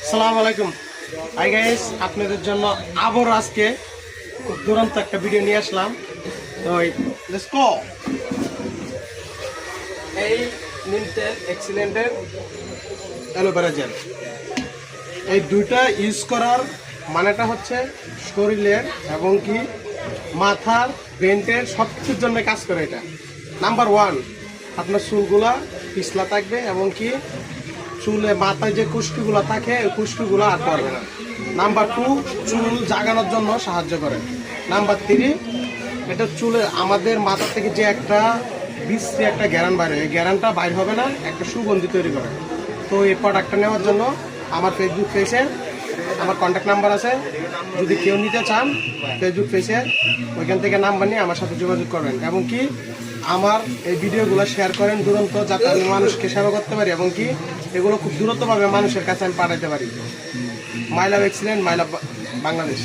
আসসালামু আলাইকুম। Hi guys, আপনাদের জন্য আবারও আজকে খুব দুরন্ত একটা ভিডিও নিয়ে আসলাম। তো লেটস গো। এই নিমতেল এক্সিলেন্টের অ্যালোভেরা জেল, এই দুইটা ইউজ করার মানেটা হচ্ছে শরীরের এবং কি মাথার ব্রেনের সব কিছুর জন্য কাজ করে। এটা নাম্বার ওয়ান, আপনার চুলগুলা পিছলা থাকবে এবং কি চুলে মাথায় যে কুষ্টিগুলো থাকে ওই কুষ্টিগুলো আর পড়বে না। নাম্বার টু, চুল জাগানোর জন্য সাহায্য করে। নাম্বার থ্রি, এটা চুলে আমাদের মাথা থেকে যে একটা বিশ্রী একটা গ্যারান বাইরে, এই গ্যারানটা বাইর হবে না, একটা সুগন্ধি তৈরি করে। তো এই প্রোডাক্টটা নেওয়ার জন্য আমার ফেসবুক পেজে আমার কন্ট্যাক্ট নাম্বার আছে, যদি কেউ নিতে চান ফেসবুক পেজে ওইখান থেকে নাম্বার নিয়ে আমার সাথে যোগাযোগ করবেন এবং কি আমার এই ভিডিওগুলো শেয়ার করেন দুরন্ত, যাতে আমি মানুষকে সেবা করতে পারি এবং কি এগুলো খুব দ্রুতভাবে মানুষের কাছে আমি পাঠাতে পারি। মাই লাভ এক্সিলেন্ট, মাই লাভ বাংলাদেশ।